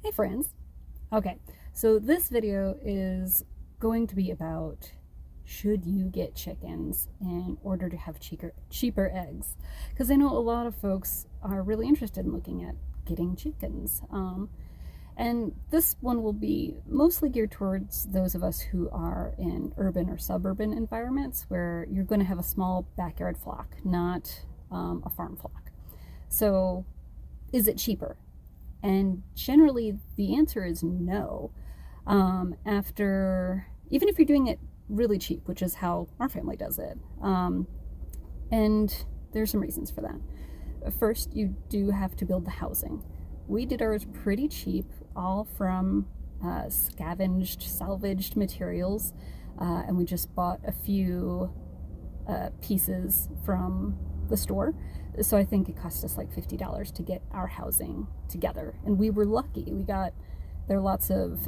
Hey friends. Okay, so this video is going to be about should you get chickens in order to have cheaper eggs? Because I know a lot of folks are really interested in looking at getting chickens. And this one will be mostly geared towards those of us who are in urban or suburban environments where you're going to have a small backyard flock, not a farm flock. So is it cheaper? And generally, the answer is no. Even if you're doing it really cheap, which is how our family does it. And there's some reasons for that. First, you do have to build the housing. We did ours pretty cheap, all from salvaged materials, and we just bought a few pieces from the store. So I think it cost us like $50 to get our housing together. And we were lucky. There are lots of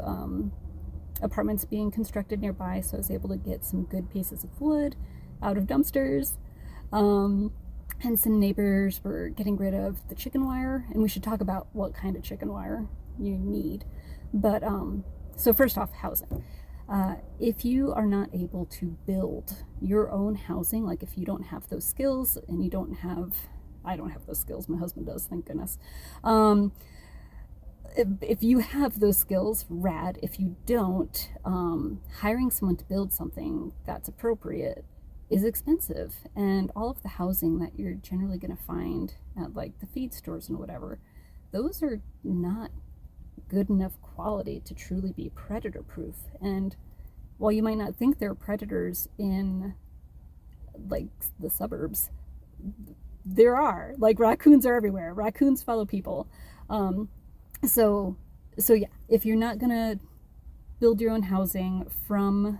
apartments being constructed nearby, so I was able to get some good pieces of wood out of dumpsters. And some neighbors were getting rid of the chicken wire, and we should talk about what kind of chicken wire you need. But so first off, housing. If you are not able to build your own housing, like if you don't have those skills, and I don't have those skills, my husband does, thank goodness. If you have those skills, rad. If you don't, hiring someone to build something that's appropriate is expensive. And all of the housing that you're generally going to find at like the feed stores and whatever, those are not good enough quality to truly be predator proof. And while you might not think there are predators in like the suburbs, there are. Like raccoons are everywhere. Raccoons follow people. So yeah, if you're not gonna build your own housing from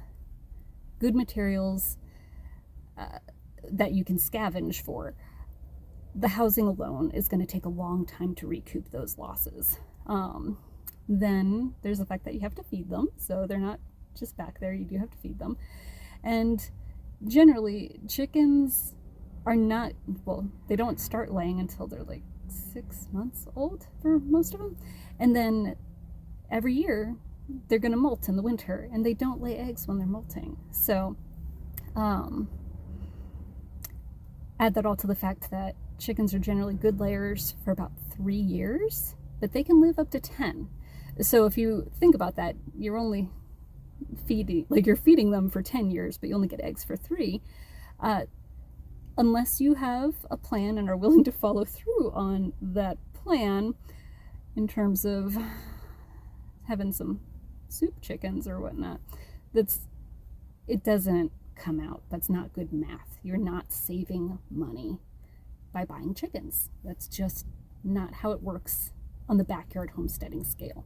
good materials that you can scavenge for, the housing alone is going to take a long time to recoup those losses. Then there's the fact that you have to feed them, so they're not just back there. You do have to feed them. And generally, chickens are not, well, they don't start laying until they're like 6 months old for most of them. And then every year, they're going to molt in the winter, and they don't lay eggs when they're molting. So, add that all to the fact that chickens are generally good layers for about 3 years, but they can live up to 10. So if you think about that, you're only you're feeding them for 10 years, but you only get eggs for 3. Unless you have a plan and are willing to follow through on that plan in terms of having some soup chickens or whatnot, it doesn't come out. That's not good math. You're not saving money by buying chickens. That's just not how it works on the backyard homesteading scale.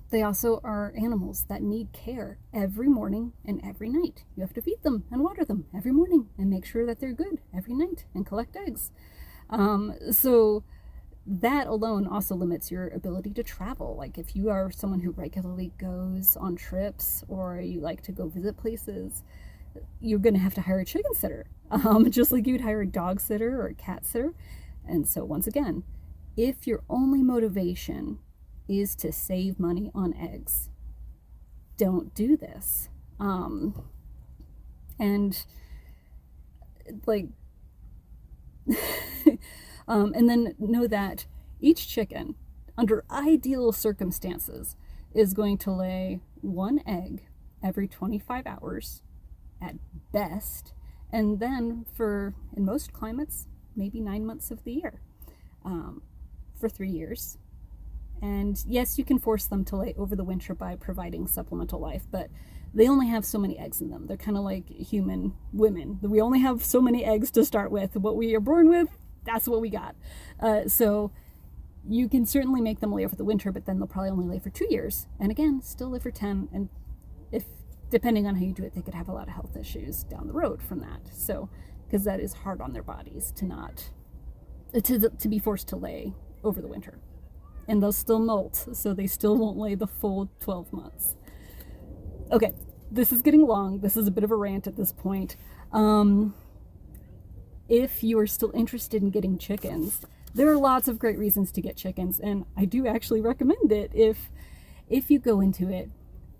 They also are animals that need care every morning and every night. You have to feed them and water them every morning and make sure that they're good every night and collect eggs. So that alone also limits your ability to travel. Like if you are someone who regularly goes on trips or you like to go visit places, you're going to have to hire a chicken sitter, just like you'd hire a dog sitter or a cat sitter. And so once again, if your only motivation is to save money on eggs, don't do this. And then know that each chicken, under ideal circumstances, is going to lay 1 egg every 25 hours at best, and then in most climates, maybe 9 months of the year, for 3 years. And yes, you can force them to lay over the winter by providing supplemental life, but they only have so many eggs in them. They're kind of like human women. We only have so many eggs to start with. What we are born with, that's what we got. So you can certainly make them lay over the winter, but then they'll probably only lay for 2 years. And again, still live for 10. And depending on how you do it, they could have a lot of health issues down the road from that. So, because that is hard on their bodies to be forced to lay over the winter. And they'll still molt, so they still won't lay the full 12 months. Okay, this is getting long. This is a bit of a rant at this point. If you are still interested in getting chickens, there are lots of great reasons to get chickens, and I do actually recommend it if you go into it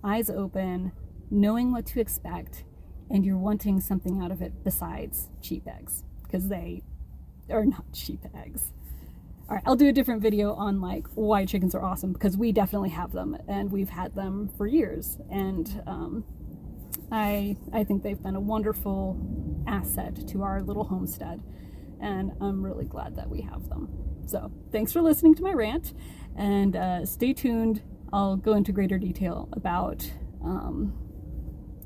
eyes open, knowing what to expect, and you're wanting something out of it besides cheap eggs, because they are not cheap eggs. All right, I'll do a different video on like why chickens are awesome, because we definitely have them and we've had them for years, and I think they've been a wonderful asset to our little homestead, and I'm really glad that we have them. So thanks for listening to my rant, and stay tuned. I'll go into greater detail about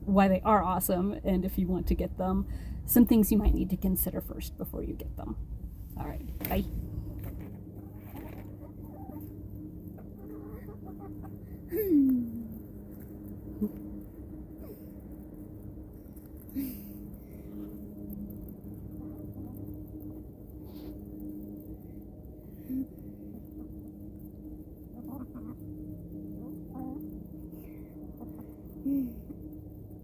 why they are awesome, and if you want to get them, some things you might need to consider first before you get them. All right, bye. Mm.